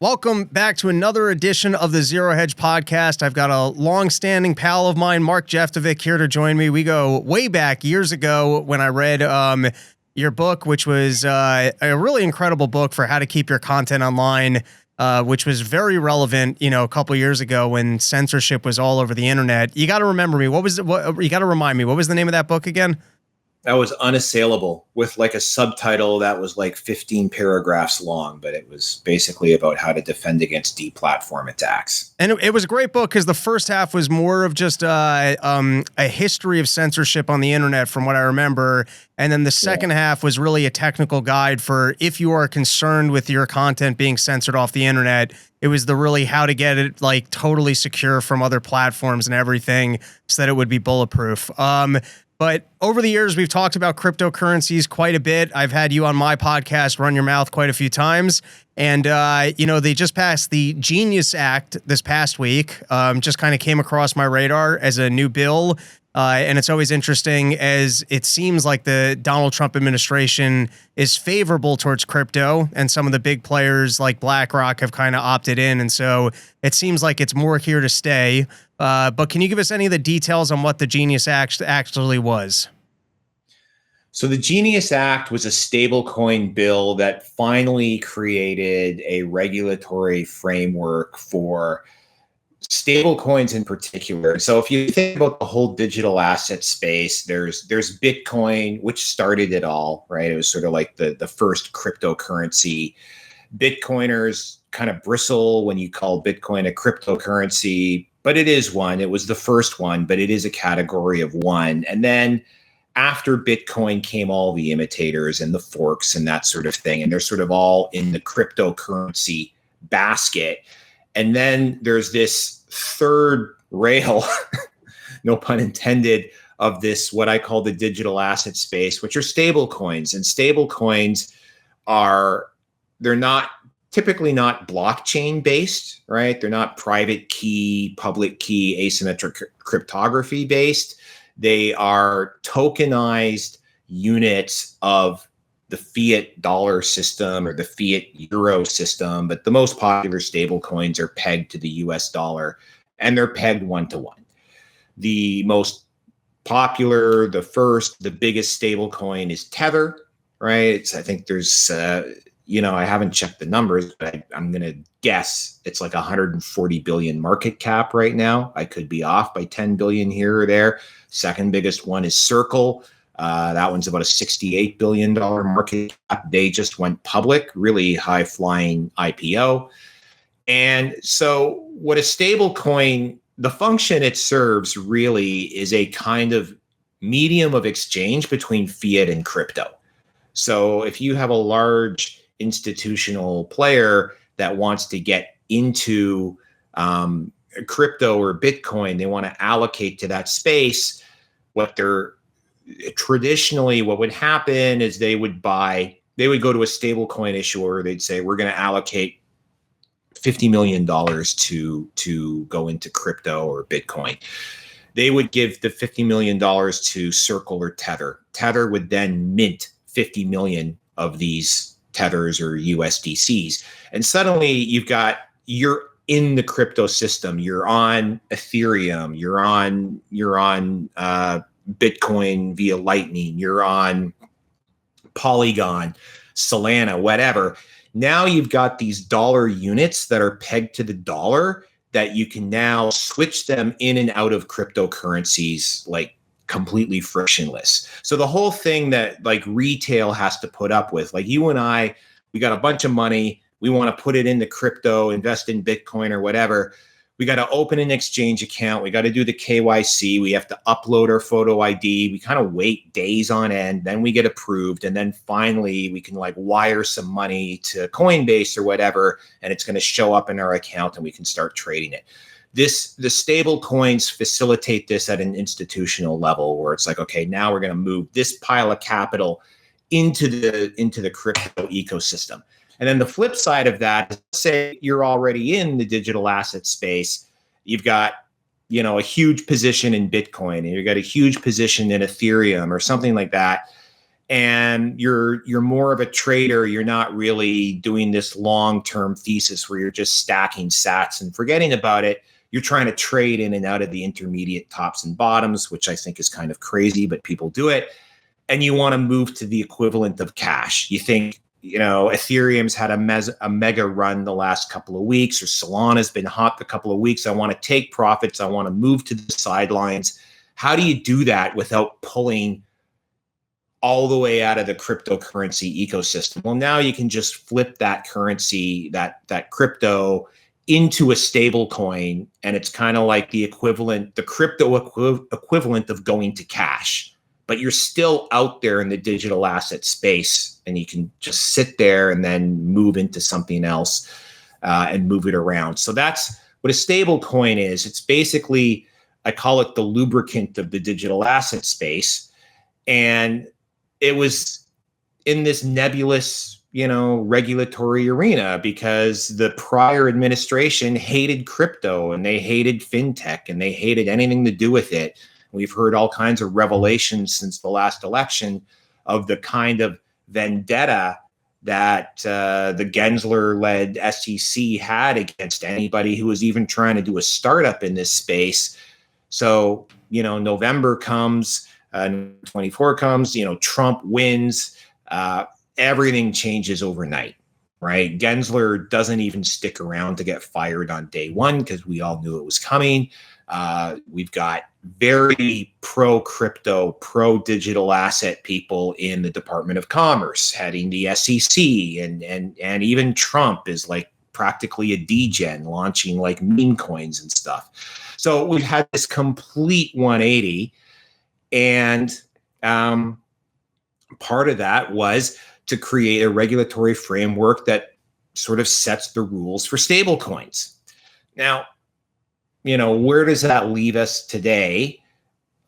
Welcome back to another edition of the Zero Hedge Podcast. I've got a long-standing pal of mine, Mark Jeftovic, here to join me. We go way back years ago when I read your book, which was a really incredible book for how to keep your content online, which was very relevant, a couple years ago when censorship was all over the internet. You got to remember me. You got to remind me. What was the name of that book again? That was Unassailable, with like a subtitle that was like 15 paragraphs long, but it was basically about how to defend against deplatform attacks. And it was a great book because the first half was more of just a history of censorship on the internet, from what I remember. And then the second half was really a technical guide for if you are concerned with your content being censored off the internet. It was the really how to get it like totally secure from other platforms and everything so that it would be bulletproof. But over the years, we've talked about cryptocurrencies quite a bit. I've had you on my podcast, Run Your Mouth, quite a few times. And, they just passed the Genius Act this past week. Just kind of came across my radar as a new bill. And it's always interesting as it seems like the Donald Trump administration is favorable towards crypto, and some of the big players like BlackRock have kind of opted in. And so it seems like it's more here to stay. But can you give us any of the details on what the Genius Act actually was? So the Genius Act was a stablecoin bill that finally created a regulatory framework for stablecoins in particular. So if you think about the whole digital asset space, there's Bitcoin, which started it all, right? It was sort of like the first cryptocurrency. Bitcoiners kind of bristle when you call Bitcoin a cryptocurrency, but it is one. It was the first one, but it is a category of one. And then after Bitcoin came all the imitators and the forks and that sort of thing, and they're sort of all in the cryptocurrency basket. And then there's this third rail, no pun intended, of this, what I call the digital asset space, which are stable coins. And stable coins they're not typically not blockchain based, right? They're not private key, public key, asymmetric cryptography based. They are tokenized units of the fiat dollar system or the fiat euro system, but the most popular stable coins are pegged to the US dollar, and they're pegged 1-to-1. The most popular, the biggest stable coin is Tether, right? I think there's, I haven't checked the numbers, but I'm going to guess it's like 140 billion market cap right now. I could be off by 10 billion here or there. Second biggest one is Circle. That one's about a $68 billion market cap. They just went public, really high flying IPO. And so what a stable coin, the function it serves really is a kind of medium of exchange between fiat and crypto. So if you have a large institutional player that wants to get into crypto or Bitcoin, they want to allocate to that space. Traditionally, what would happen is they would go to a stablecoin issuer. They'd say, we're going to allocate $50 million to go into crypto or Bitcoin. They would give the $50 million to Circle or Tether. Tether would then mint 50 million of these Tethers or USDCs. And suddenly you're in the crypto system. You're on Ethereum. You're on Bitcoin via Lightning. You're on Polygon, Solana, whatever. Now you've got these dollar units that are pegged to the dollar that you can now switch them in and out of cryptocurrencies like completely frictionless. So the whole thing that like retail has to put up with, like you and I, we got a bunch of money. We want to put it into crypto, invest in Bitcoin or whatever. We got to open an exchange account. We got to do the KYC. We have to upload our photo ID. We kind of wait days on end. Then we get approved. And then finally we can like wire some money to Coinbase or whatever. And it's going to show up in our account and we can start trading it. The stable coins facilitate this at an institutional level where it's like, okay, now we're going to move this pile of capital into the crypto ecosystem. And then the flip side of that is, say you're already in the digital asset space, you've got, a huge position in Bitcoin and you've got a huge position in Ethereum or something like that. and you're more of a trader. You're not really doing this long-term thesis where you're just stacking sats and forgetting about it. You're trying to trade in and out of the intermediate tops and bottoms, which I think is kind of crazy, but people do it. And you want to move to the equivalent of cash. You think, Ethereum's had a mega run the last couple of weeks, or Solana's been hot the couple of weeks. I want to take profits. I want to move to the sidelines. How do you do that without pulling all the way out of the cryptocurrency ecosystem? Well, now you can just flip that currency, that crypto, into a stable coin, and it's kind of like the crypto equivalent of going to cash. But you're still out there in the digital asset space, and you can just sit there and then move into something else and move it around. So that's what a stable coin is. It's basically, I call it the lubricant of the digital asset space. And it was in this nebulous, regulatory arena because the prior administration hated crypto, and they hated fintech, and they hated anything to do with it. We've heard all kinds of revelations since the last election of the kind of vendetta that the Gensler-led SEC had against anybody who was even trying to do a startup in this space. So, November comes, 24 comes, Trump wins, everything changes overnight, right? Gensler doesn't even stick around to get fired on day one because we all knew it was coming. We've got very pro-crypto, pro-digital asset people in the Department of Commerce heading the SEC, and even Trump is like practically a degen, launching like meme coins and stuff. So we've had this complete 180, and part of that was to create a regulatory framework that sort of sets the rules for stablecoins. Now, where does that leave us today?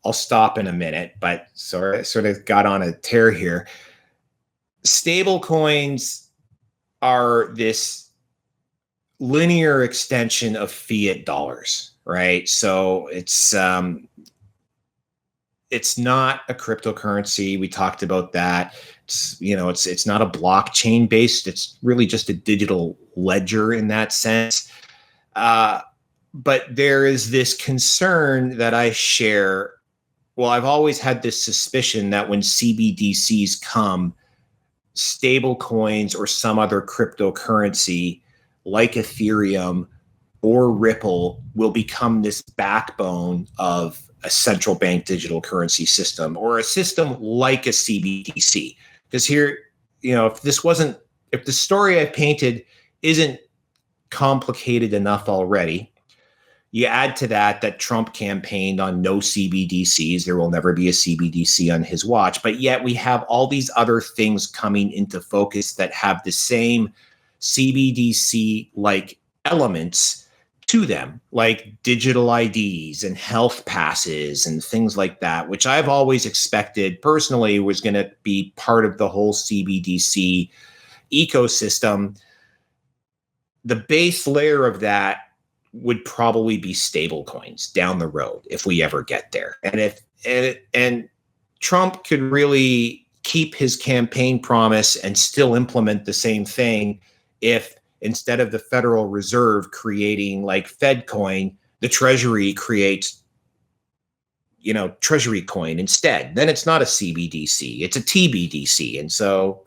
I'll stop in a minute, but sort of got on a tear here. Stablecoins are this linear extension of fiat dollars, right? So it's not a cryptocurrency. We talked about that. It's not a blockchain based. It's really just a digital ledger in that sense. But there is this concern that I share. Well, I've always had this suspicion that when CBDCs come, stable coins or some other cryptocurrency like Ethereum or Ripple will become this backbone of a central bank digital currency system, or a system like a CBDC. Because here, if the story I painted isn't complicated enough already, you add to that Trump campaigned on no CBDCs. There will never be a CBDC on his watch. But yet we have all these other things coming into focus that have the same CBDC-like elements to them, like digital IDs and health passes and things like that, which I've always expected personally was going to be part of the whole CBDC ecosystem. The base layer of that would probably be stable coins down the road if we ever get there. And Trump could really keep his campaign promise and still implement the same thing if instead of the Federal Reserve creating like Fed coin, the Treasury creates, Treasury coin instead. Then it's not a CBDC, it's a TBDC. And so,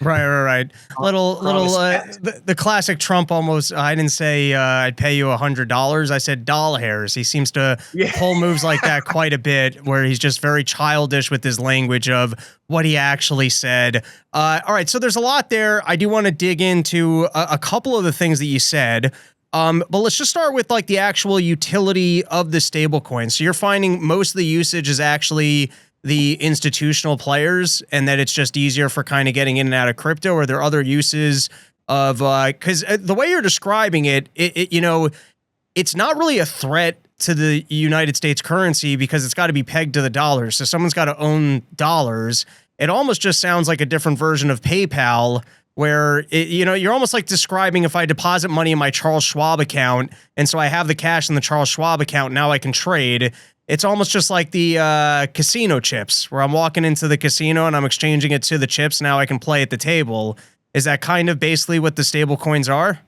Right. The classic Trump almost, I didn't say I'd pay you $100. I said doll hairs. He seems to pull moves like that quite a bit, where he's just very childish with his language of what he actually said. All right. So there's a lot there. I do want to dig into a couple of the things that you said. But let's just start with like the actual utility of the stablecoin. So you're finding most of the usage is actually the institutional players, and that it's just easier for kind of getting in and out of crypto? Or are there other uses of, because the way you're describing it, it's not really a threat to the United States currency because it's got to be pegged to the dollar. So someone's got to own dollars. It almost just sounds like a different version of PayPal, where you're almost like describing if I deposit money in my Charles Schwab account, and so I have the cash in the Charles Schwab account, now I can trade. It's almost just like the casino chips, where I'm walking into the casino and I'm exchanging it to the chips. Now I can play at the table. Is that kind of basically what the stable coins are?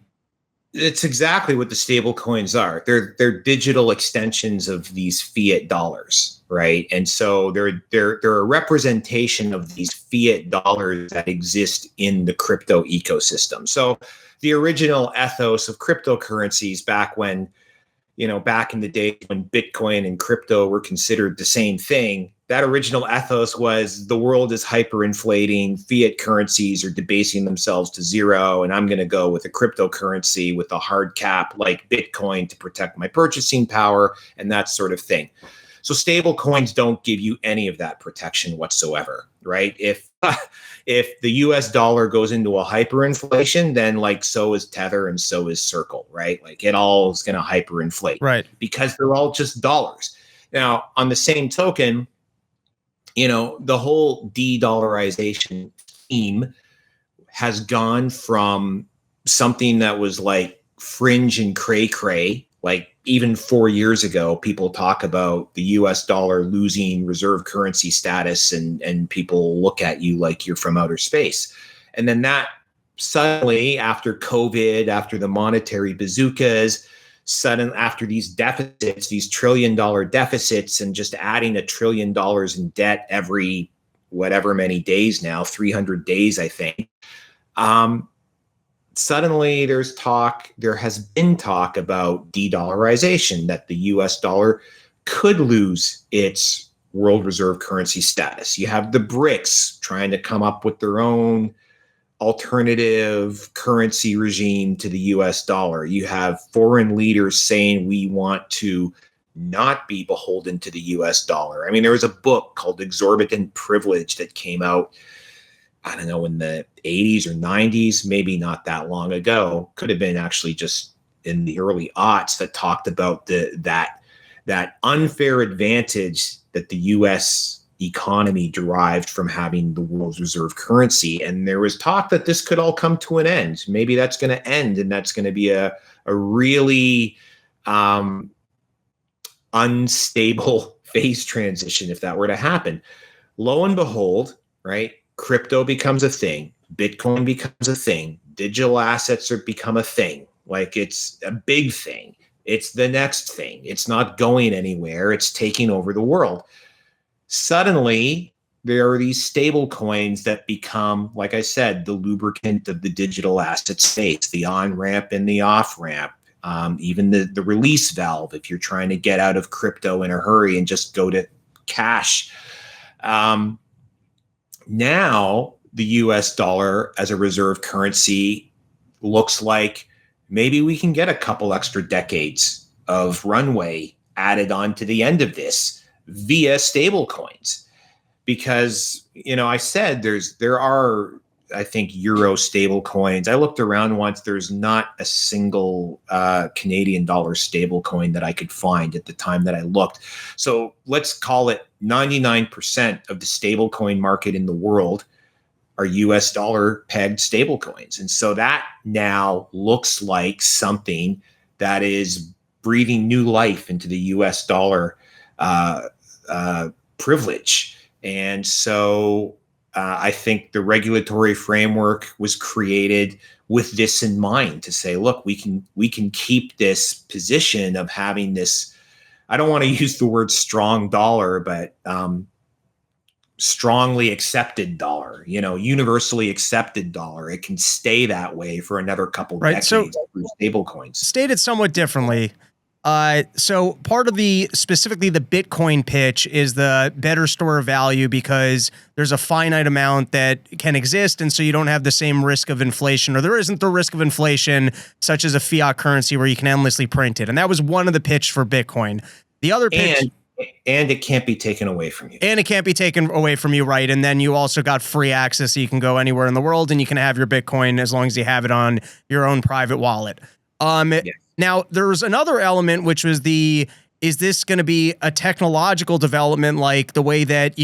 It's exactly what the stable coins are. They're digital extensions of these fiat dollars, right? And so they're a representation of these fiat dollars that exist in the crypto ecosystem. So the original ethos of cryptocurrencies back when, back in the day when Bitcoin and crypto were considered the same thing, that original ethos was the world is hyperinflating, fiat currencies are debasing themselves to zero, and I'm going to go with a cryptocurrency with a hard cap like Bitcoin to protect my purchasing power and that sort of thing. So stable coins don't give you any of that protection whatsoever, right? If the US dollar goes into a hyperinflation, then like so is Tether and so is Circle, right? Like it all is going to hyperinflate, right? Because they're all just dollars. Now, on the same token, the whole de-dollarization theme has gone from something that was like fringe and cray-cray, like even 4 years ago, people talk about the US dollar losing reserve currency status and people look at you like you're from outer space. And then that suddenly, after COVID, after the monetary bazookas, after these deficits, these $1 trillion deficits, and just adding $1 trillion in debt every whatever many days now, 300 days, I think. Suddenly there has been talk about de-dollarization, that the US dollar could lose its world reserve currency status. You have the BRICS trying to come up with their own alternative currency regime to the US dollar. You have foreign leaders saying we want to not be beholden to the US dollar. I mean, there was a book called Exorbitant Privilege that came out, I don't know, in the 80s or 90s, maybe not that long ago. Could have been actually just in the early aughts, that talked about that unfair advantage that the US economy derived from having the world's reserve currency. And there was talk that this could all come to an end. Maybe that's going to end, and that's going to be a really unstable phase transition if that were to happen. Lo and behold, right? Crypto becomes a thing. Bitcoin becomes a thing. Digital assets become a thing. Like, it's a big thing. It's the next thing. It's not going anywhere. It's taking over the world. Suddenly, there are these stable coins that become, like I said, the lubricant of the digital asset space, the on-ramp and the off-ramp, even the release valve if you're trying to get out of crypto in a hurry and just go to cash. Now, the US dollar as a reserve currency looks like maybe we can get a couple extra decades of runway added on to the end of this via stable coins. Because, I said there are, I think, Euro stable coins. I looked around once. There's not a single Canadian dollar stable coin that I could find at the time that I looked. So let's call it 99% of the stable coin market in the world are US dollar pegged stable coins. And so that now looks like something that is breathing new life into the US dollar privilege. And so I think the regulatory framework was created with this in mind, to say, look, we can keep this position of having this, I don't want to use the word strong dollar, but strongly accepted dollar, universally accepted dollar. It can stay that way for another couple decades through stable coins. Stated somewhat differently, so part of specifically the Bitcoin pitch is the better store of value, because there's a finite amount that can exist. And so you don't have the same risk of inflation, or there isn't the risk of inflation such as a fiat currency where you can endlessly print it. And that was one of the pitch for Bitcoin. The other pitch, and it can't be taken away from you. And it can't be taken away from you, right? And then you also got free access, so you can go anywhere in the world and you can have your Bitcoin as long as you have it on your own private wallet. Yes. Now, there's another element, which was is this going to be a technological development like the way that,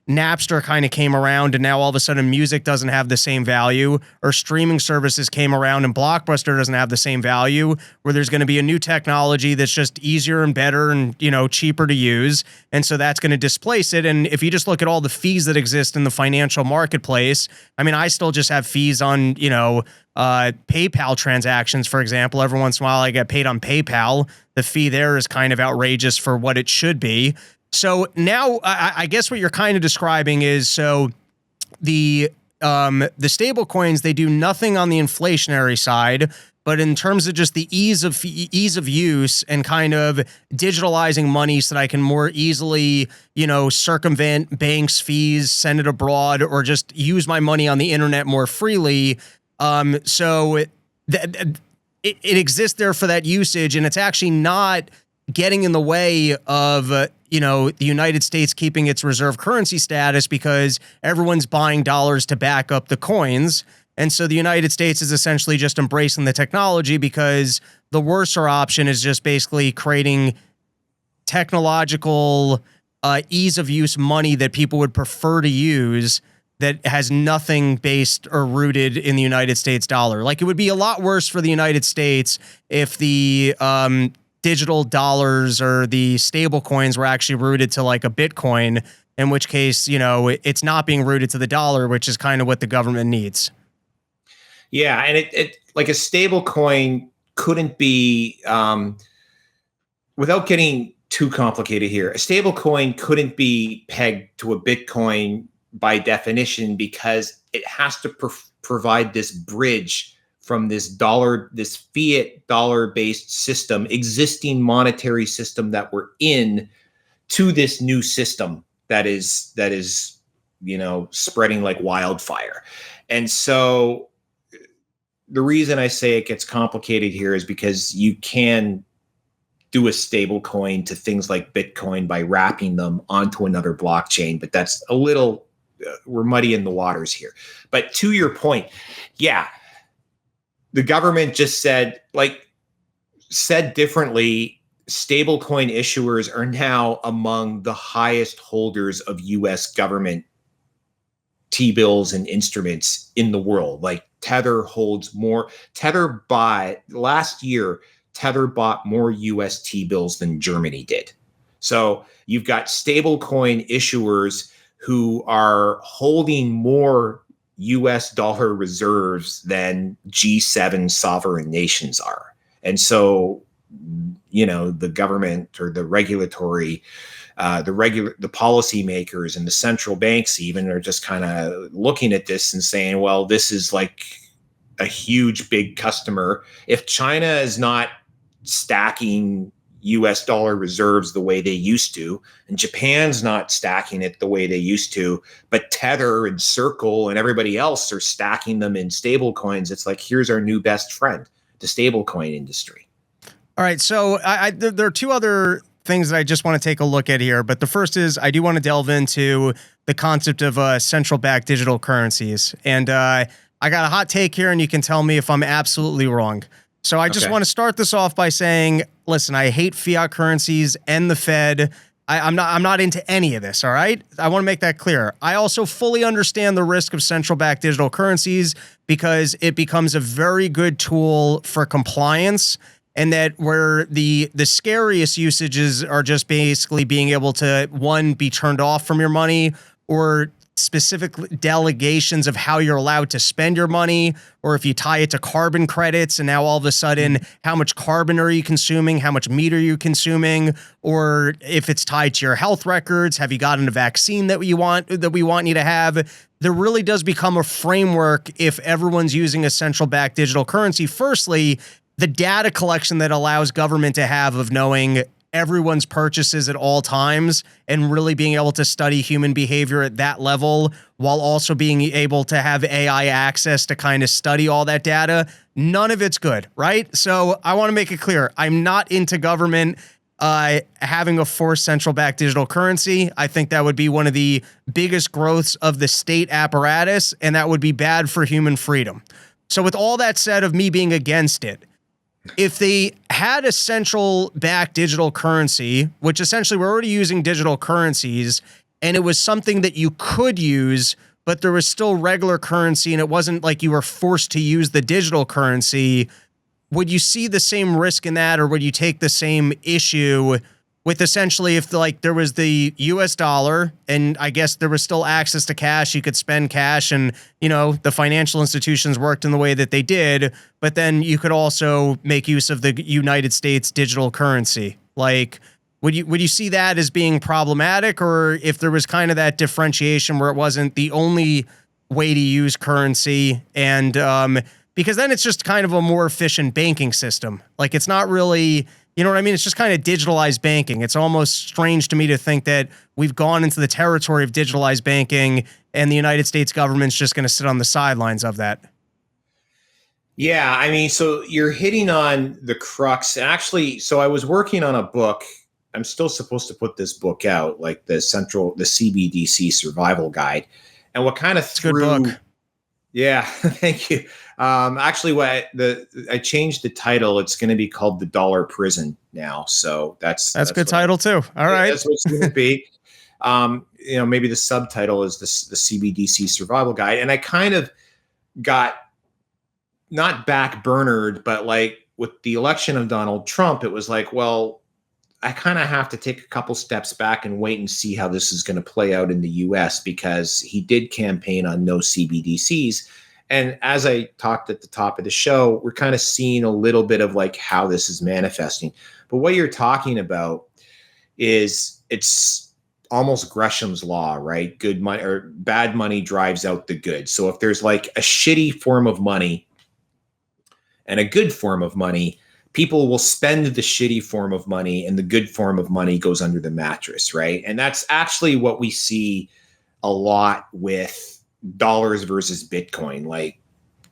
Napster kind of came around and now all of a sudden music doesn't have the same value, or streaming services came around and Blockbuster doesn't have the same value, where there's going to be a new technology that's just easier and better and, cheaper to use. And so that's going to displace it. And if you just look at all the fees that exist in the financial marketplace, I mean, I still just have fees on, PayPal transactions, for example. Every once in a while I get paid on PayPal. The fee there is kind of outrageous for what it should be. So now I guess what you're kind of describing is, so the stable coins, they do nothing on the inflationary side, but in terms of just the ease of use and kind of digitalizing money so that I can more easily, circumvent banks' fees, send it abroad, or just use my money on the internet more freely. So it exists there for that usage, and it's actually not getting in the way of, the United States keeping its reserve currency status, because everyone's buying dollars to back up the coins. And so the United States is essentially just embracing the technology, because the worser option is just basically creating technological ease of use money that people would prefer to use that has nothing based or rooted in the United States dollar. Like, it would be a lot worse for the United States if the digital dollars or the stable coins were actually rooted to like a Bitcoin, in which case, it's not being rooted to the dollar, which is kind of what the government needs. Yeah. And it like a stable coin couldn't be, without getting too complicated here, a stable coin couldn't be pegged to a Bitcoin by definition, because it has to provide this bridge from this fiat dollar-based system, existing monetary system that we're in, to this new system that is spreading like wildfire. And so the reason I say it gets complicated here is because you can do a stable coin to things like Bitcoin by wrapping them onto another blockchain, but that's a little, we're muddying the waters here. But to your point, yeah, the government just said differently, stablecoin issuers are now among the highest holders of U.S. government T-bills and instruments in the world. Like, Tether holds more. Last year, Tether bought more U.S. T-bills than Germany did. So you've got stablecoin issuers who are holding more U.S. dollar reserves than G7 sovereign nations are. And so, the government or the regulatory, the policymakers and the central banks even are just kind of looking at this and saying, well, this is like a huge, big customer. If China is not stacking US dollar reserves the way they used to, and Japan's not stacking it the way they used to, but Tether and Circle and everybody else are stacking them in stable coins, it's like, here's our new best friend, the stable coin industry. All right. So there are two other things that I just want to take a look at here. But the first is, I do want to delve into the concept of central bank digital currencies. And I got a hot take here, and you can tell me if I'm absolutely wrong. So I just want to start this off by saying, listen, I hate fiat currencies and the Fed. I'm not into any of this. All right. I want to make that clear. I also fully understand the risk of central bank digital currencies, because it becomes a very good tool for compliance, and that where the scariest usages are just basically being able to, one, be turned off from your money, or specific delegations of how you're allowed to spend your money, or if you tie it to carbon credits and now all of a sudden, how much carbon are you consuming? How much meat are you consuming? Or if it's tied to your health records, have you gotten a vaccine that we want you to have? There really does become a framework if everyone's using a central bank digital currency. Firstly, the data collection that allows government to have of knowing everyone's purchases at all times, and really being able to study human behavior at that level, while also being able to have AI access to kind of study all that data. None of it's good, right? So I want to make it clear, I'm not into government having a forced central bank digital currency. I think that would be one of the biggest growths of the state apparatus, and that would be bad for human freedom. So with all that said of me being against it, if they had a central bank digital currency, which essentially we're already using digital currencies, and it was something that you could use, but there was still regular currency, and it wasn't like you were forced to use the digital currency. Would you see the same risk in that, or would you take the same issue with essentially if like there was the US dollar and I guess there was still access to cash, you could spend cash, and the financial institutions worked in the way that they did, but then you could also make use of the United States digital currency? Like, would you see that as being problematic, or if there was kind of that differentiation where it wasn't the only way to use currency, and because then it's just kind of a more efficient banking system. Like, it's not really, you know what I mean? It's just kind of digitalized banking. It's almost strange to me to think that we've gone into the territory of digitalized banking and the United States government's just going to sit on the sidelines of that. Yeah, I mean, so you're hitting on the crux. Actually, so I was working on a book. I'm still supposed to put this book out, like the CBDC survival guide. And what kind of threw, good book. Yeah, thank you. Actually, I changed the title. It's going to be called The Dollar Prison now. So that's a good title too. All right. That's what it's going to be. Maybe the subtitle is the CBDC survival guide. And I kind of got not backburnered, but like with the election of Donald Trump, it was like, well, I kind of have to take a couple steps back and wait and see how this is going to play out in the US, because he did campaign on no CBDCs. And as I talked at the top of the show, we're kind of seeing a little bit of like how this is manifesting. But what you're talking about is it's almost Gresham's law, right? Good money or bad money drives out the good. So if there's like a shitty form of money and a good form of money, people will spend the shitty form of money and the good form of money goes under the mattress, right? And that's actually what we see a lot with dollars versus Bitcoin. Like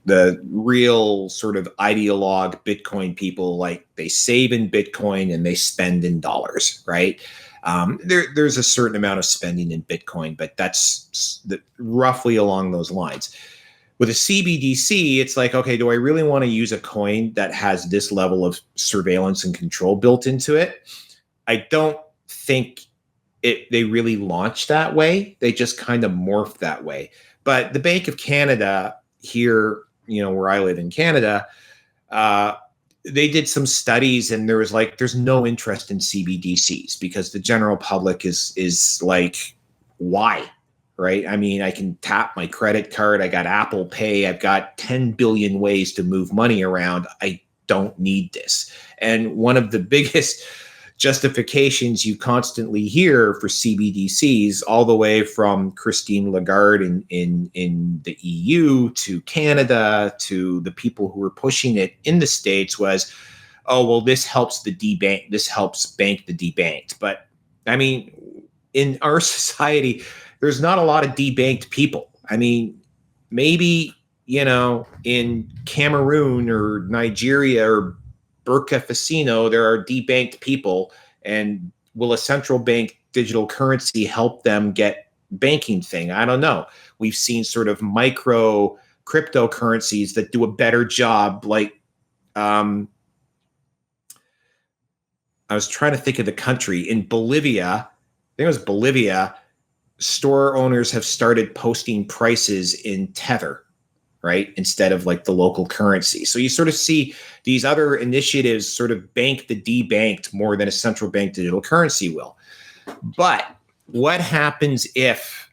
the real sort of ideologue Bitcoin people, like they save in Bitcoin and they spend in dollars, right? There's a certain amount of spending in Bitcoin, but that's roughly along those lines. With a CBDC, it's like, okay, do I really want to use a coin that has this level of surveillance and control built into it? I don't think they really launched that way. They just kind of morphed that way. But the Bank of Canada here, where I live in Canada, they did some studies, and there's no interest in CBDCs because the general public is like, why? Right? I mean, I can tap my credit card. I got Apple Pay. I've got 10 billion ways to move money around. I don't need this. And one of the biggest justifications you constantly hear for CBDCs, all the way from Christine Lagarde in the EU to Canada to the people who were pushing it in the States, was, oh, well, this helps this helps bank the debanked. But I mean, in our society, there's not a lot of debanked people. I mean, maybe, in Cameroon or Nigeria or Burkina Faso, there are debanked people. And will a central bank digital currency help them get banking thing? I don't know. We've seen sort of micro cryptocurrencies that do a better job. Like, I was trying to think of the country. In Bolivia, I think it was Bolivia, store owners have started posting prices in Tether, right? Instead of like the local currency. So you sort of see these other initiatives sort of bank the debanked more than a central bank digital currency will. But what happens if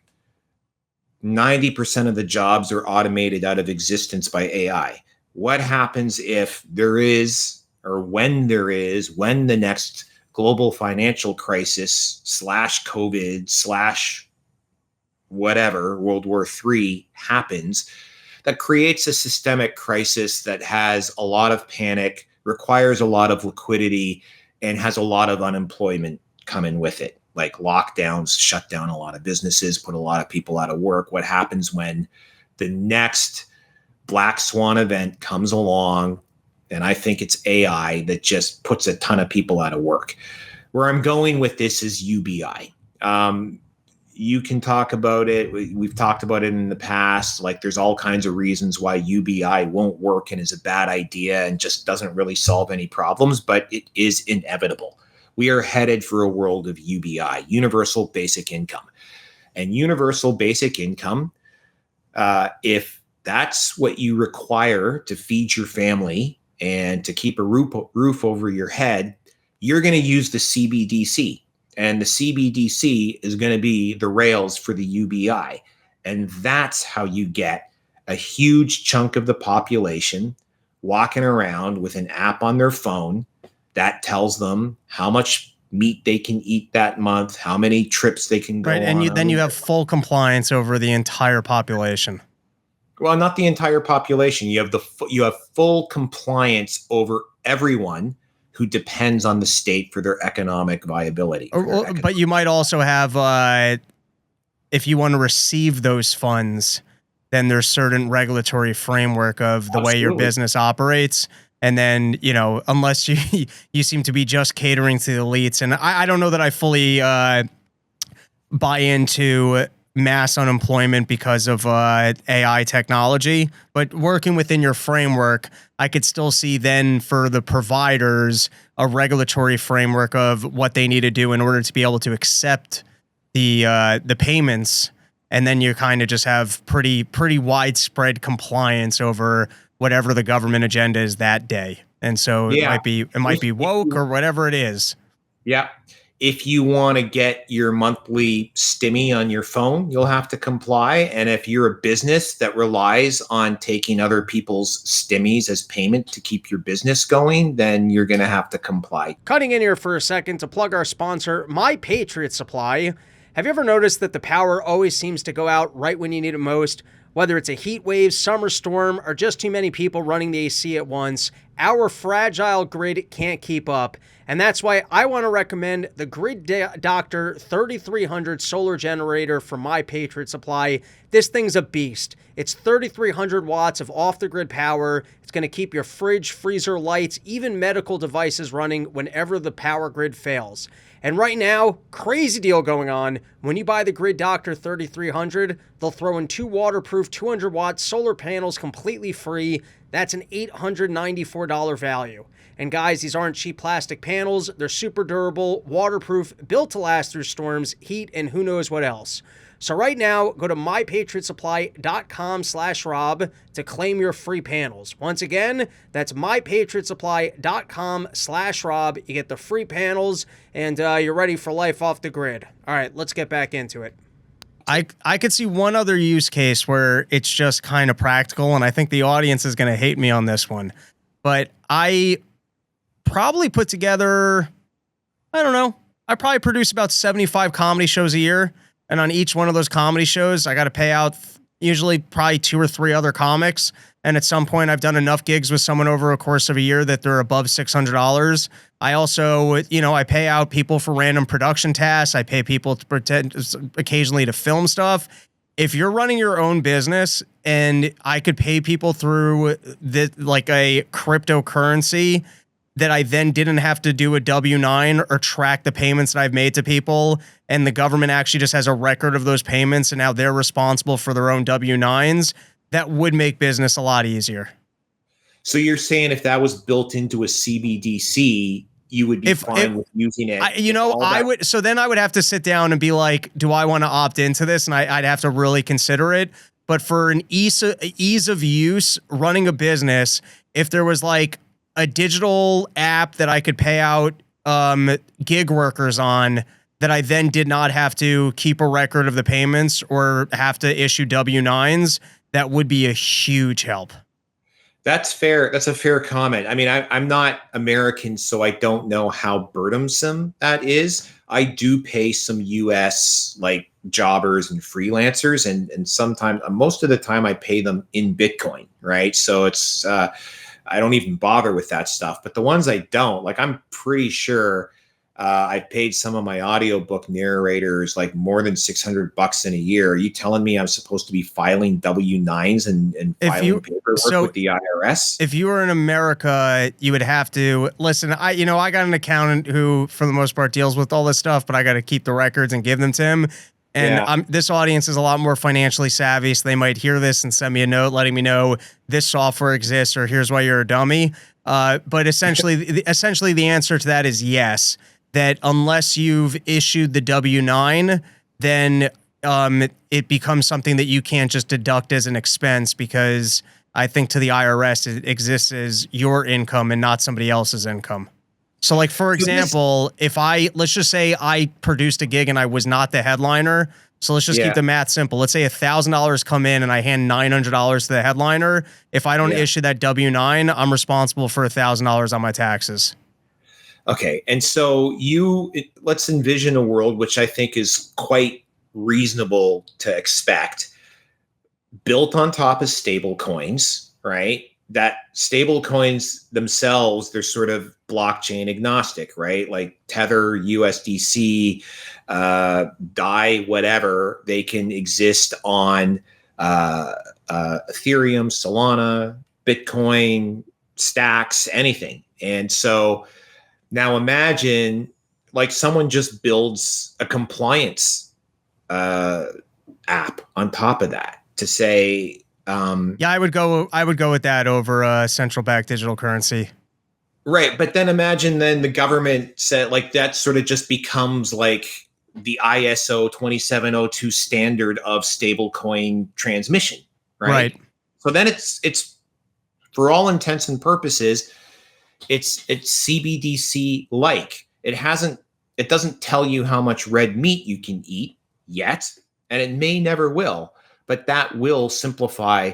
90% of the jobs are automated out of existence by AI? What happens if there is, or when the next global financial crisis / COVID / whatever, World War III happens, that creates a systemic crisis that has a lot of panic, requires a lot of liquidity, and has a lot of unemployment coming with it. Like lockdowns shut down a lot of businesses, put a lot of people out of work. What happens when the next black swan event comes along? And I think it's AI that just puts a ton of people out of work. Where I'm going with this is UBI. You can talk about it. We've talked about it in the past. Like there's all kinds of reasons why UBI won't work and is a bad idea and just doesn't really solve any problems, but it is inevitable. We are headed for a world of UBI, universal basic income. And universal basic income, if that's what you require to feed your family and to keep a roof over your head, you're going to use the CBDC. And the CBDC is going to be the rails for the UBI. And that's how you get a huge chunk of the population walking around with an app on their phone that tells them how much meat they can eat that month, how many trips they can go on. And then you have full compliance over the entire population. Well, not the entire population. You have full compliance over everyone who depends on the state for their economic viability. But you might also have, if you want to receive those funds, then there's certain regulatory framework of the way your business operates. And then, unless you seem to be just catering to the elites. And I don't know that I fully buy into mass unemployment because of AI technology, but working within your framework, I could still see then for the providers a regulatory framework of what they need to do in order to be able to accept the payments, and then you kind of just have pretty widespread compliance over whatever the government agenda is that day. And so it might be woke or whatever it is. Yeah. If you want to get your monthly stimmy on your phone, you'll have to comply. And if you're a business that relies on taking other people's stimmies as payment to keep your business going, then you're going to have to comply. Cutting in here for a second to plug our sponsor, My Patriot Supply. Have you ever noticed that the power always seems to go out right when you need it most? Whether it's a heat wave, summer storm, or just too many people running the AC at once, our fragile grid can't keep up. And that's why I want to recommend the Grid Doctor 3300 solar generator from My Patriot Supply. This thing's a beast. It's 3,300 watts of off-the-grid power. It's going to keep your fridge, freezer, lights, even medical devices running whenever the power grid fails. And right now, crazy deal going on. When you buy the Grid Doctor 3300, they'll throw in 2 waterproof 200-watt solar panels completely free. That's an $894 value. And guys, these aren't cheap plastic panels. They're super durable, waterproof, built to last through storms, heat, and who knows what else. So right now, go to mypatriotsupply.com/Rob to claim your free panels. Once again, that's mypatriotsupply.com/Rob. You get the free panels, and you're ready for life off the grid. All right, let's get back into it. I could see one other use case where it's just kind of practical, and I think the audience is going to hate me on this one. But I probably put together, I probably produce about 75 comedy shows a year. And on each one of those comedy shows, I got to pay out usually probably 2 or 3 other comics. And at some point, I've done enough gigs with someone over a course of a year that they're above $600. I also, I pay out people for random production tasks. I pay people to pretend occasionally to film stuff. If you're running your own business and I could pay people through like a cryptocurrency that I then didn't have to do a W-9 or track the payments that I've made to people, and the government actually just has a record of those payments and now they're responsible for their own W-9s, that would make business a lot easier. So you're saying if that was built into a CBDC, you would be fine with using it? I would. So then I would have to sit down and be like, do I want to opt into this? And I'd have to really consider it. But for an ease of use, running a business, if there was like a digital app that I could pay out gig workers on, that I then did not have to keep a record of the payments or have to issue W-9s, that would be a huge help. That's fair. That's a fair comment. I mean, I'm not American, so I don't know how burdensome that is. I do pay some US like jobbers and freelancers, and sometimes, most of the time, I pay them in Bitcoin, right? So it's I don't even bother with that stuff. But the ones I don't, like, I'm pretty sure I've paid some of my audiobook narrators like more than $600 in a year. Are you telling me I'm supposed to be filing W-9s and filing paperwork with the IRS? If you were in America, you would have to listen. I got an accountant who, for the most part, deals with all this stuff, but I got to keep the records and give them to him. And this audience is a lot more financially savvy, so they might hear this and send me a note letting me know this software exists or here's why you're a dummy. But essentially the answer to that is yes. That unless you've issued the W-9, then it becomes something that you can't just deduct as an expense, because I think to the IRS it exists as your income and not somebody else's income. So like, for example, if let's just say I produced a gig and I was not the headliner. So let's just keep the math simple. Let's say $1,000 come in and I hand $900 to the headliner. If I don't issue that W-9, I'm responsible for $1,000 on my taxes. Okay. And so let's envision a world, which I think is quite reasonable to expect, built on top of stable coins, right? That stable coins themselves, they're sort of blockchain agnostic, right? Like Tether, USDC, DAI, whatever, they can exist on Ethereum, Solana, Bitcoin, Stacks, anything. And so now imagine like someone just builds a compliance app on top of that to say, I would go with that over central bank digital currency. Right. But then imagine then the government said like that sort of just becomes like the ISO 2702 standard of stablecoin transmission. Right. So then it's for all intents and purposes, it's CBDC like. It doesn't tell you how much red meat you can eat yet, and it may never will, but that will simplify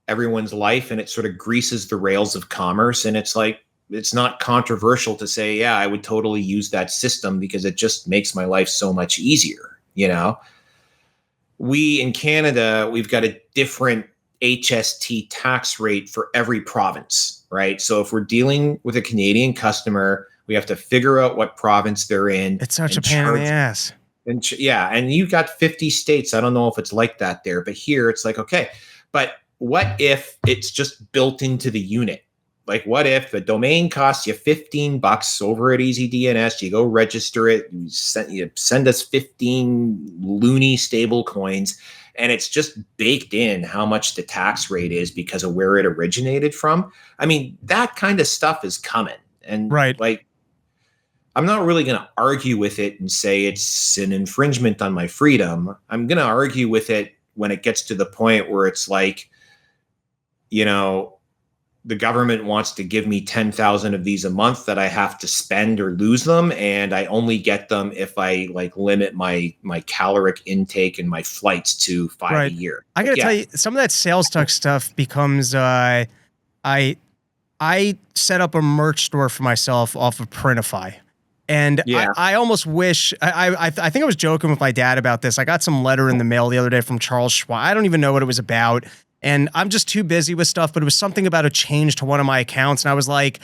everyone's life, and it sort of greases the rails of commerce. And it's like, it's not controversial to say, yeah, I would totally use that system because it just makes my life so much easier. You know, we in Canada, we've got a different HST tax rate for every province, right? So if we're dealing with a Canadian customer, we have to figure out what province they're in. It's such a pain in the ass. And and you've got 50 states. I don't know if it's like that there, but here it's like, okay, but what if it's just built into the unit? Like, what if the domain costs you $15 over at EasyDNS? You go register it. You send us 15 loony stable coins, and it's just baked in how much the tax rate is because of where it originated from. I mean, that kind of stuff is coming. And like, I'm not really going to argue with it and say it's an infringement on my freedom. I'm going to argue with it when it gets to the point where it's like, you know, the government wants to give me 10,000 of these a month that I have to spend or lose them. And I only get them if I like limit my caloric intake and my flights to 5 a year. I got to tell you, some of that sales tax stuff becomes, I set up a merch store for myself off of Printify. And I almost wish, I think I was joking with my dad about this. I got some letter in the mail the other day from Charles Schwab. I don't even know what it was about. And I'm just too busy with stuff, but it was something about a change to one of my accounts. And I was like,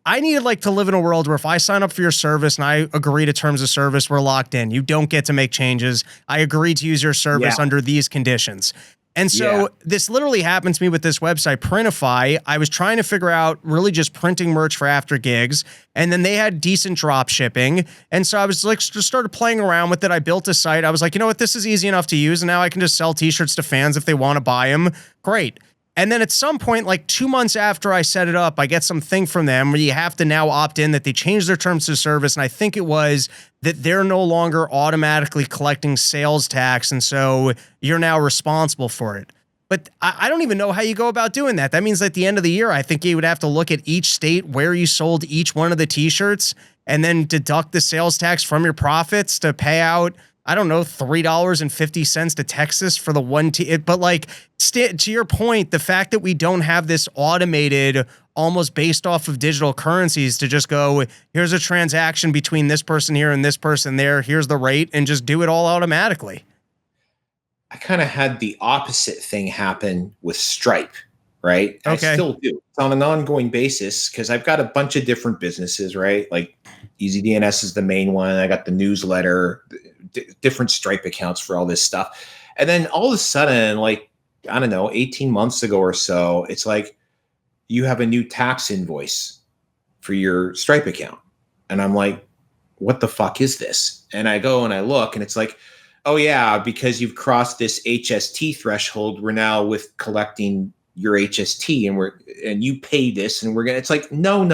I needed like to live in a world where if I sign up for your service and I agree to terms of service, we're locked in. You don't get to make changes. I agree to use your service under these conditions. And so this literally happened to me with this website, Printify. I was trying to figure out really just printing merch for after gigs. And then they had decent drop shipping. And so I was like, just started playing around with it. I built a site. I was like, you know what? This is easy enough to use. And now I can just sell t-shirts to fans if they want to buy them. Great. And then at some point, like 2 months after I set it up, I get something from them where you have to now opt in that they changed their terms of service. And I think it was that they're no longer automatically collecting sales tax. And so you're now responsible for it. But I don't even know how you go about doing that. That means at the end of the year, I think you would have to look at each state where you sold each one of the t-shirts and then deduct the sales tax from your profits to pay out, I don't know, $3.50 to Texas for the one but like, to your point, the fact that we don't have this automated, almost based off of digital currencies to just go, here's a transaction between this person here and this person there, here's the rate, and just do it all automatically. I kind of had the opposite thing happen with Stripe, right? Okay. I still do. It's on an ongoing basis because I've got a bunch of different businesses, right? Like EasyDNS is the main one. I got the newsletter, different Stripe accounts for all this stuff. And then all of a sudden, like, I don't know, 18 months ago or so, it's like you have a new tax invoice for your Stripe account. And I'm like, what the fuck is this? And I go and I look and it's like, oh yeah, because you've crossed this HST threshold, we're now with collecting your HST and you pay this and it's like, no.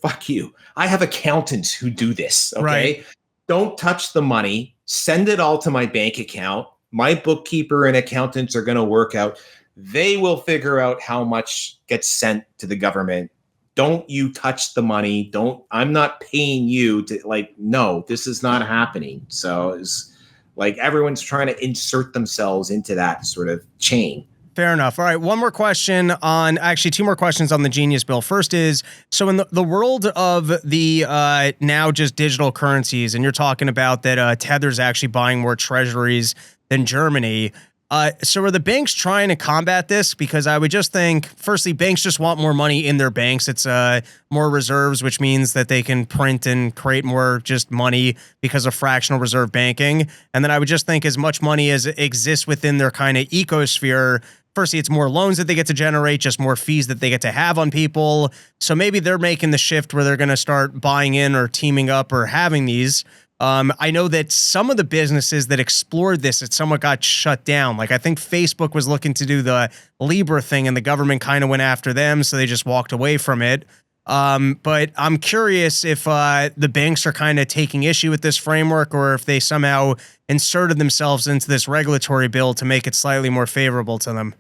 Fuck you. I have accountants who do this. Okay. Right. Don't touch the money. send it all to my bank account. My bookkeeper and accountants are going to work out. They will figure out how much gets sent to the government. Don't you touch the money. I'm not paying you to, like, no, this is not happening. So it's like everyone's trying to insert themselves into that sort of chain. Fair enough. All right. One more question actually two more questions on the Genius Bill. First is, so in the world of the now just digital currencies, and you're talking about that Tether's actually buying more treasuries than Germany. So are the banks trying to combat this? Because I would just think, firstly, banks just want more money in their banks. It's more reserves, which means that they can print and create more just money because of fractional reserve banking. And then I would just think as much money as exists within their kind of ecosphere, firstly, it's more loans that they get to generate, just more fees that they get to have on people. So maybe they're making the shift where they're going to start buying in or teaming up or having these. I know that some of the businesses that explored this, it somewhat got shut down. Like I think Facebook was looking to do the Libra thing and the government kind of went after them. So they just walked away from it. But I'm curious if the banks are kind of taking issue with this framework or if they somehow inserted themselves into this regulatory bill to make it slightly more favorable to them.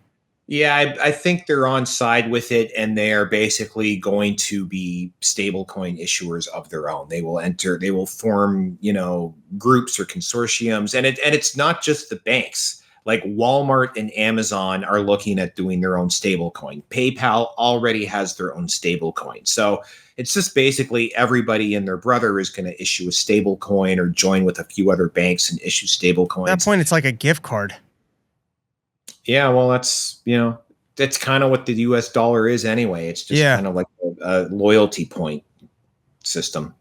Yeah, I think they're on side with it, and they are basically going to be stablecoin issuers of their own. They will form, groups or consortiums, and it's not just the banks. Like Walmart and Amazon are looking at doing their own stablecoin. PayPal already has their own stablecoin. So it's just basically everybody and their brother is going to issue a stablecoin or join with a few other banks and issue stablecoins. At that point, it's like a gift card. Yeah, well, that's kind of what the US dollar is anyway. It's just kind of like a loyalty point system.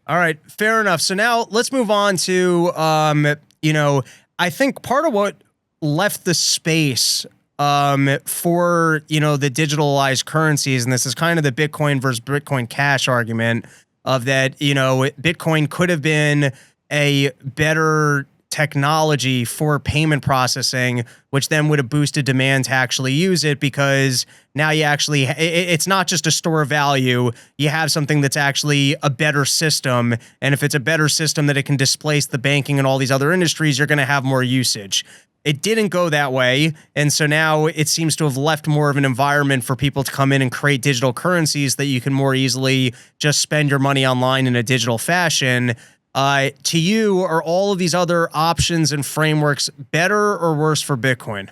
All right, fair enough. So now let's move on to, I think part of what left the space for, the digitalized currencies, and this is kind of the Bitcoin versus Bitcoin Cash argument of that, Bitcoin could have been a better technology for payment processing, which then would have boosted demand to actually use it because now it's not just a store of value. You have something that's actually a better system. And if it's a better system that it can displace the banking and all these other industries, you're going to have more usage. It didn't go that way. And so now it seems to have left more of an environment for people to come in and create digital currencies that you can more easily just spend your money online in a digital fashion. To you, are all of these other options and frameworks better or worse for Bitcoin?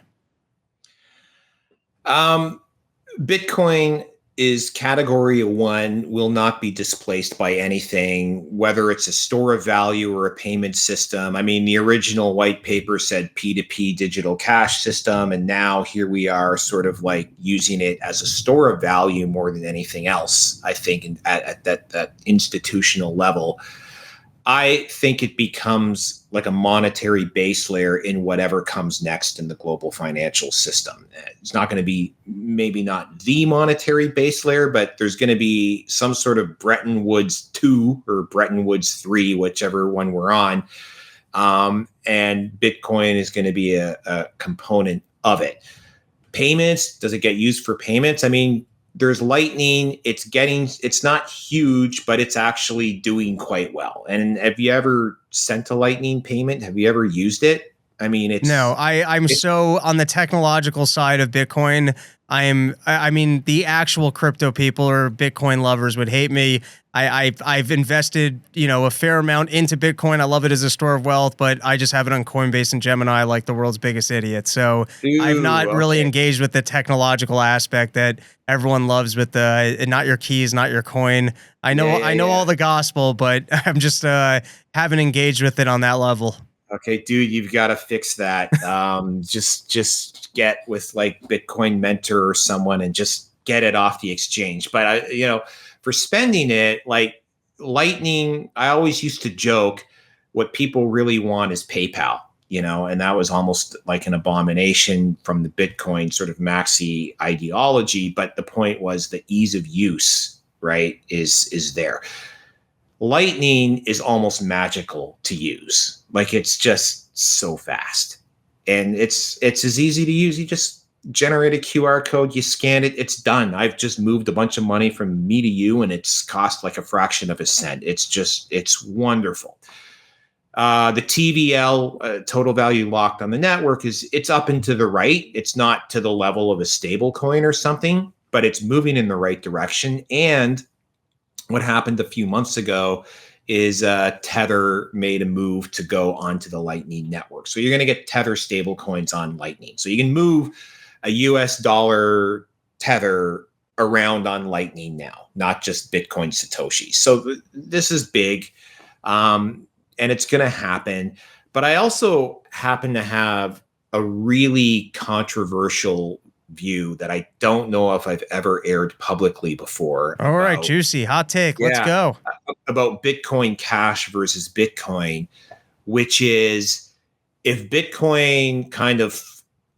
Bitcoin is category 1, will not be displaced by anything, whether it's a store of value or a payment system. I mean, the original white paper said P2P digital cash system, and now here we are sort of like using it as a store of value more than anything else, I think, at that institutional level. I think it becomes like a monetary base layer in whatever comes next in the global financial system. It's not going to be, maybe not the monetary base layer, but there's going to be some sort of Bretton Woods 2 or Bretton Woods 3, whichever one we're on. And Bitcoin is going to be a component of it. Payments, does it get used for payments? I mean, there's Lightning. It's not huge, but it's actually doing quite well. And have you ever sent a Lightning payment? Have you ever used it? I mean, I'm so on the technological side of Bitcoin. I mean, the actual crypto people or Bitcoin lovers would hate me. I've invested, a fair amount into Bitcoin. I love it as a store of wealth, but I just have it on Coinbase and Gemini like the world's biggest idiot. So I'm not really engaged with the technological aspect that everyone loves with the not your keys, not your coin. I know all the gospel, but I'm just haven't engaged with it on that level. Okay, dude, you've got to fix that. Just get with like Bitcoin Mentor or someone and just get it off the exchange. But for spending it, like Lightning, I always used to joke, what people really want is PayPal, and that was almost like an abomination from the Bitcoin sort of maxi ideology. But the point was the ease of use, right, is there. Lightning is almost magical to use. Like it's just so fast, and it's as easy to use. You just generate a QR code, you scan it, it's done. I've just moved a bunch of money from me to you, and it's cost like a fraction of a cent. It's wonderful. The TVL, total value locked on the network, it's up and to the right. It's not to the level of a stable coin or something, but it's moving in the right direction. And what happened a few months ago is Tether made a move to go onto the Lightning network. So you're going to get Tether stable coins on Lightning. So you can move a US dollar Tether around on Lightning now, not just Bitcoin Satoshi. So this is big, and it's going to happen. But I also happen to have a really controversial view that I don't know if I've ever aired publicly before. All right, juicy hot take. Let's go. About Bitcoin Cash versus Bitcoin, which is if Bitcoin kind of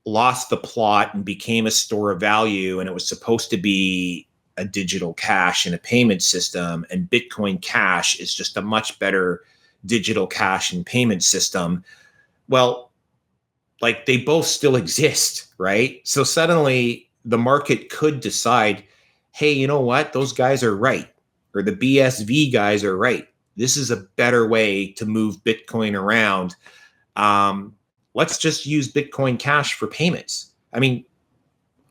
lost the plot and became a store of value, and it was supposed to be a digital cash and a payment system, and Bitcoin Cash is just a much better digital cash and payment system. Well, like they both still exist, right? So suddenly the market could decide, hey, you know what? Those guys are right. Or the BSV guys are right. This is a better way to move Bitcoin around. Let's just use Bitcoin Cash for payments. I mean,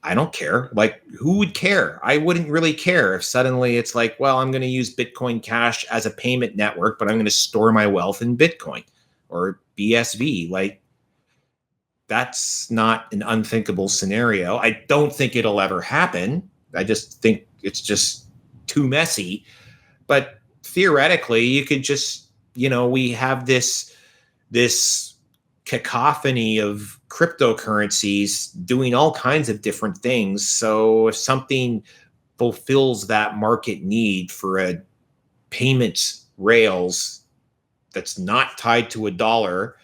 I don't care. Like, who would care? I wouldn't really care if suddenly it's like, well, I'm going to use Bitcoin Cash as a payment network, but I'm going to store my wealth in Bitcoin or BSV. Like, that's not an unthinkable scenario. I don't think it'll ever happen. I just think it's just too messy. But theoretically, you could just, we have this cacophony of cryptocurrencies doing all kinds of different things. So if something fulfills that market need for a payments rails that's not tied to a dollar,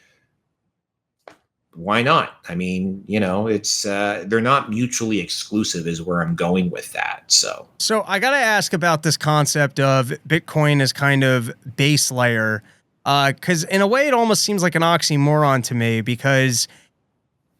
why not? I mean, it's they're not mutually exclusive is where I'm going with that. So I got to ask about this concept of Bitcoin as kind of base layer, because in a way it almost seems like an oxymoron to me, because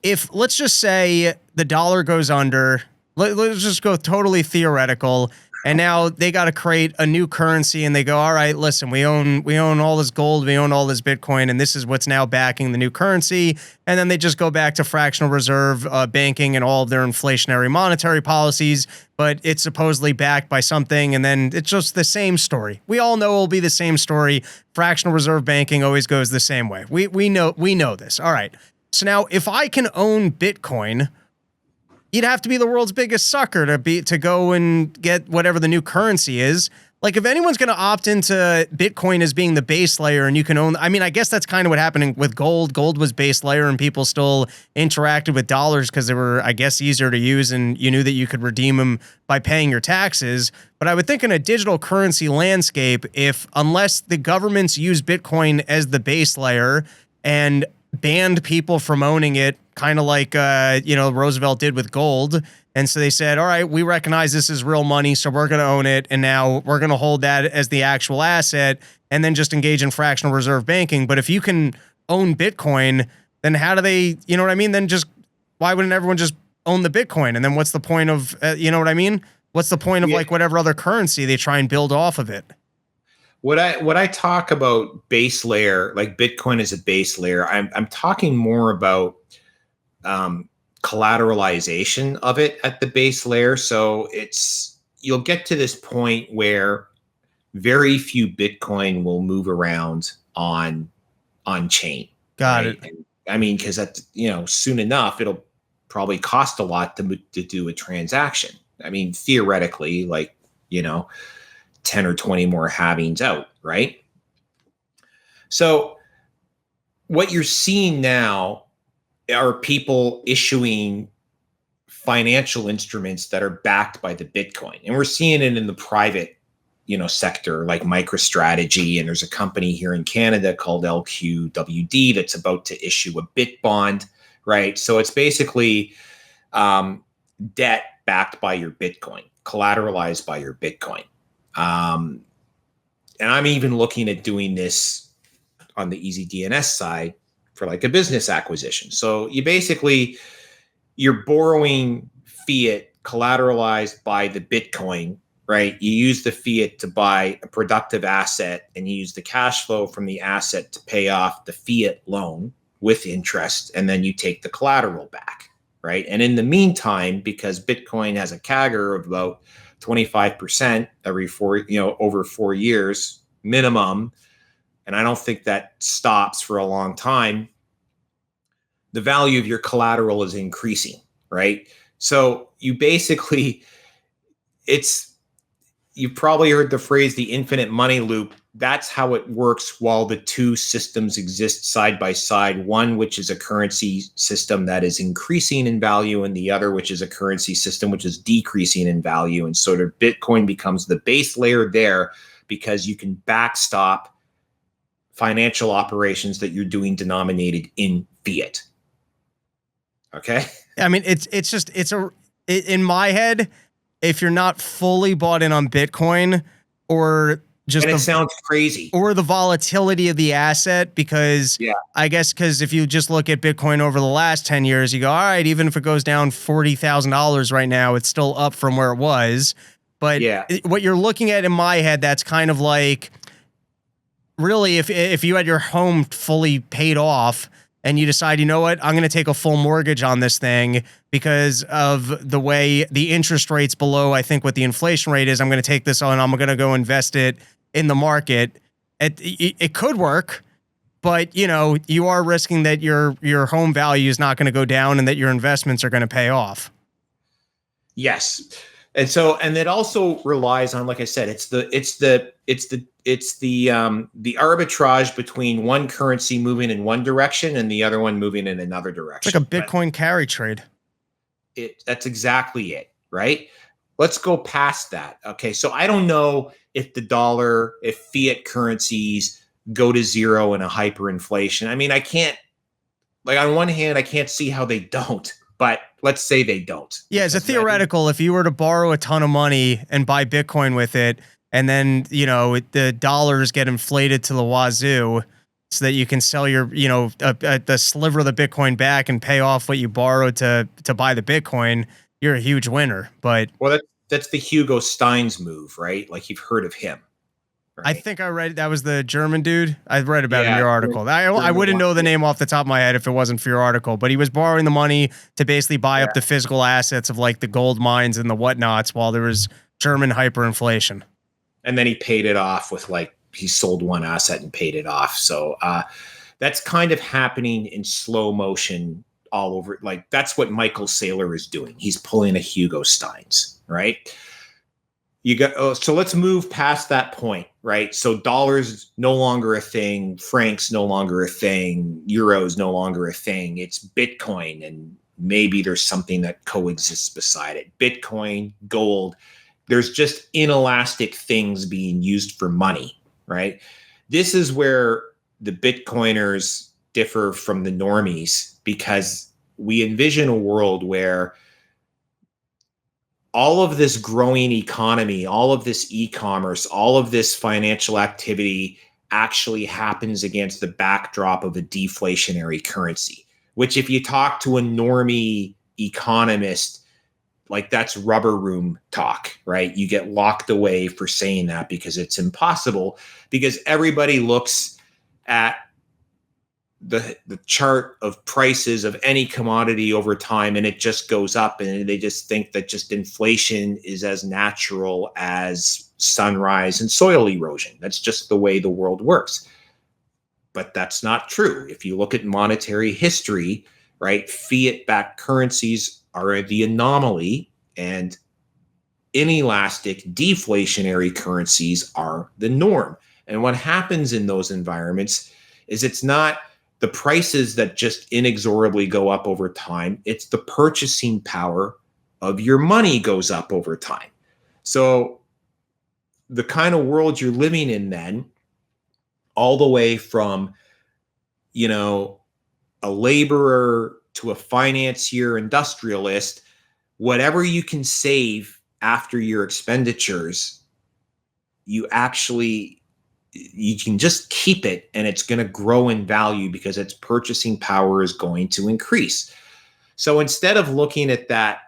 if, let's just say the dollar goes under, let's just go totally theoretical, and now they got to create a new currency, and they go, all right, listen, we own all this gold, we own all this Bitcoin, and this is what's now backing the new currency. And then they just go back to fractional reserve banking and all of their inflationary monetary policies, but it's supposedly backed by something, and then it's just the same story. We all know it'll be the same story. Fractional reserve banking always goes the same way. We know this. All right. So now if I can own Bitcoin, you'd have to be the world's biggest sucker to go and get whatever the new currency is. Like, if anyone's going to opt into Bitcoin as being the base layer and you can own, I mean, I guess that's kind of what happened with gold. Gold was base layer and people still interacted with dollars because they were, I guess, easier to use, and you knew that you could redeem them by paying your taxes. But I would think in a digital currency landscape, unless the governments use Bitcoin as the base layer and banned people from owning it, kind of like, Roosevelt did with gold. And so they said, all right, we recognize this is real money, so we're going to own it. And now we're going to hold that as the actual asset and then just engage in fractional reserve banking. But if you can own Bitcoin, then how do they, you know what I mean? Then just, why wouldn't everyone just own the Bitcoin? And then what's the point of, you know what I mean? What's the point of like whatever other currency they try and build off of it? What I talk about base layer, like Bitcoin as a base layer, I'm talking more about collateralization of it at the base layer. So you'll get to this point where very few Bitcoin will move around on chain. Got it. And, I mean, because soon enough it'll probably cost a lot to do a transaction. I mean, theoretically, 10 or 20 more halvings out, right? So what you're seeing now are people issuing financial instruments that are backed by the Bitcoin. And we're seeing it in the private, sector, like MicroStrategy. And there's a company here in Canada called LQWD that's about to issue a bit bond, right? So it's basically debt backed by your Bitcoin, collateralized by your Bitcoin. And I'm even looking at doing this on the EasyDNS side for like a business acquisition. So you're borrowing fiat collateralized by the Bitcoin, right? You use the fiat to buy a productive asset, and you use the cash flow from the asset to pay off the fiat loan with interest, and then you take the collateral back, right? And in the meantime, because Bitcoin has a CAGR of about 25% every over 4 years minimum, and I don't think that stops for a long time, the value of your collateral is increasing, right? So you basically, you've probably heard the phrase the infinite money loop. That's how it works while the two systems exist side by side. One, which is a currency system that is increasing in value, and the other, which is a currency system which is decreasing in value. And sort of Bitcoin becomes the base layer there because you can backstop financial operations that you're doing denominated in fiat. Okay. I mean, in my head, if you're not fully bought in on Bitcoin, or just and it sounds crazy, or the volatility of the asset, because I guess because if you just look at Bitcoin over the last 10 years, you go, all right, even if it goes down $40,000 right now, it's still up from where it was. But what you're looking at in my head, that's kind of like, really, if you had your home fully paid off and you decide, you know what, I'm going to take a full mortgage on this thing because of the way the interest rate's below, I think, what the inflation rate is, I'm going to take this on, I'm going to go invest it in the market. It could work, but you are risking that your home value is not going to go down and that your investments are going to pay off. Yes. And it also relies on, like I said, it's the arbitrage between one currency moving in one direction and the other one moving in another direction. It's like a Bitcoin carry trade. That's exactly it, right? Let's go past that. Okay, so I don't know if if fiat currencies go to zero in a hyperinflation. I mean, I can't, on one hand, I can't see how they don't. But let's say they don't. Yeah, it's a theoretical. If you were to borrow a ton of money and buy Bitcoin with it, and then, the dollars get inflated to the wazoo so that you can sell your, the sliver of the Bitcoin back and pay off what you borrowed to buy the Bitcoin, you're a huge winner. But that's the Hugo Steins move, right? Like, you've heard of him. Right? I think I read that was the German dude. I read about in your article. I wouldn't know the name off the top of my head if it wasn't for your article, but he was borrowing the money to basically buy up the physical assets of like the gold mines and the whatnots while there was German hyperinflation. And then he paid it off with he sold one asset and paid it off. So that's kind of happening in slow motion all over. Like, that's what Michael Saylor is doing. He's pulling a Hugo Steins, right? So let's move past that point, right? So dollars no longer a thing, francs no longer a thing, euros no longer a thing. It's Bitcoin, and maybe there's something that coexists beside it. Bitcoin, gold, there's just inelastic things being used for money, right? This is where the Bitcoiners differ from the normies, because we envision a world where all of this growing economy, all of this e-commerce, all of this financial activity actually happens against the backdrop of a deflationary currency, which, if you talk to a normie economist, that's rubber room talk, right? You get locked away for saying that because it's impossible, because everybody looks at the chart of prices of any commodity over time, and it just goes up, and they just think that just inflation is as natural as sunrise and soil erosion. That's just the way the world works. But that's not true. If you look at monetary history, right, fiat-backed currencies are the anomaly, and inelastic deflationary currencies are the norm. And what happens in those environments is it's not the prices that just inexorably go up over time. It's the purchasing power of your money goes up over time. So the kind of world you're living in then, all the way from, a laborer to a financier, industrialist, whatever you can save after your expenditures, you can just keep it, and it's going to grow in value because its purchasing power is going to increase. So instead of looking at that,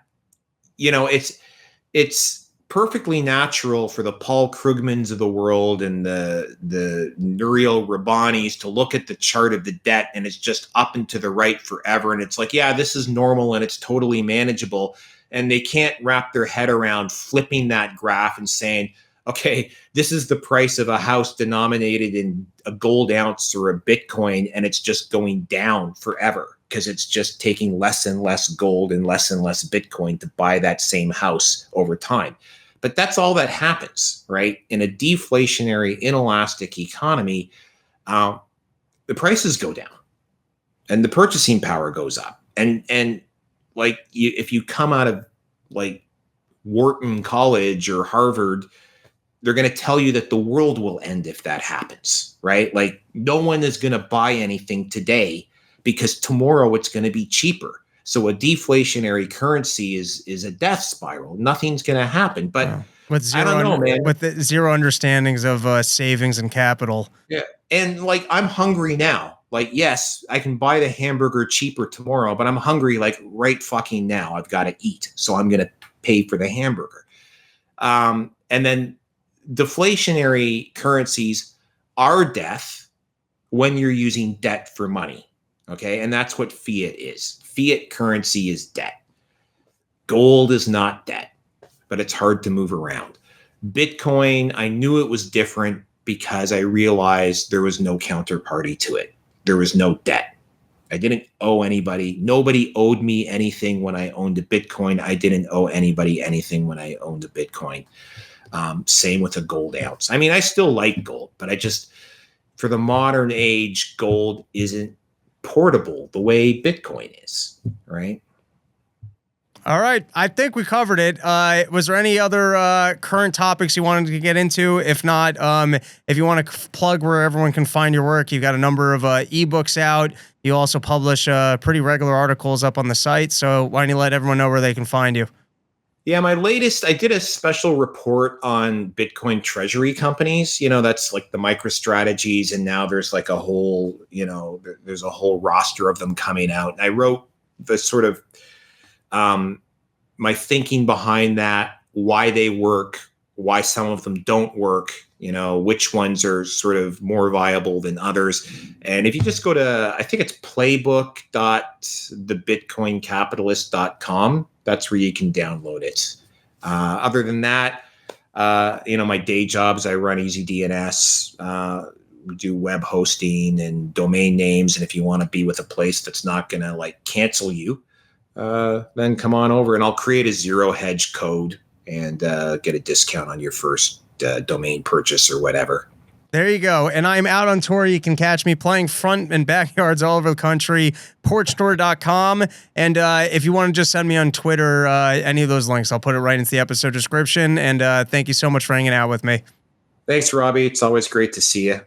it's perfectly natural for the Paul Krugmans of the world and the Nouriel Rabbanis to look at the chart of the debt and it's just up and to the right forever. And it's like, yeah, this is normal and it's totally manageable. And they can't wrap their head around flipping that graph and saying, okay, this is the price of a house denominated in a gold ounce or a Bitcoin, and it's just going down forever because it's just taking less and less gold and less Bitcoin to buy that same house over time. But that's all that happens, right? In a deflationary, inelastic economy, the prices go down and the purchasing power goes up. And like if you come out of like Wharton College or Harvard, they're going to tell you that the world will end if that happens, right? Like no one is going to buy anything today because tomorrow it's going to be cheaper. So a deflationary currency is a death spiral. Nothing's going to happen. But with zero, I don't know, man. With the zero understandings of savings and capital. Yeah. And like, I'm hungry now. Like, yes, I can buy the hamburger cheaper tomorrow, but I'm hungry like right fucking now. I've got to eat. So I'm going to pay for the hamburger. And then deflationary currencies are death when you're using debt for money. Okay. And that's what fiat is. Fiat currency is debt. Gold is not debt, but it's hard to move around. Bitcoin, I knew it was different because I realized there was no counterparty to it. There was no debt. I didn't owe anybody. Nobody owed me anything when I owned a Bitcoin. I didn't owe anybody anything when I owned a Bitcoin. Same with a gold ounce. I mean, I still like gold, but I just, for the modern age, gold isn't portable the way Bitcoin is, right? All right. I think we covered it. Was there any other current topics you wanted to get into? If not, if you want to plug where everyone can find your work, you've got a number of ebooks out. You also publish pretty regular articles up on the site. So why don't you let everyone know where they can find you? Yeah, my latest, I did a special report on Bitcoin treasury companies. You know, that's like the MicroStrategies. And now there's like a whole, you know, there's a whole roster of them coming out. And I wrote the sort of my thinking behind that, why they work, why some of them don't work, you know, which ones are sort of more viable than others. And if you just go to, I think it's playbook.thebitcoincapitalist.com, that's where you can download it. Other than that, you know, my day jobs, I run EasyDNS, we do web hosting and domain names. And if you want to be with a place that's not going to like cancel you, then come on over and I'll create a zero hedge code and get a discount on your first domain purchase or whatever. There you go. And I'm out on tour. You can catch me playing front and backyards all over the country, porchtour.com. And if you want to just send me on Twitter, any of those links, I'll put it right into the episode description. And thank you so much for hanging out with me. Thanks, Robbie. It's always great to see you.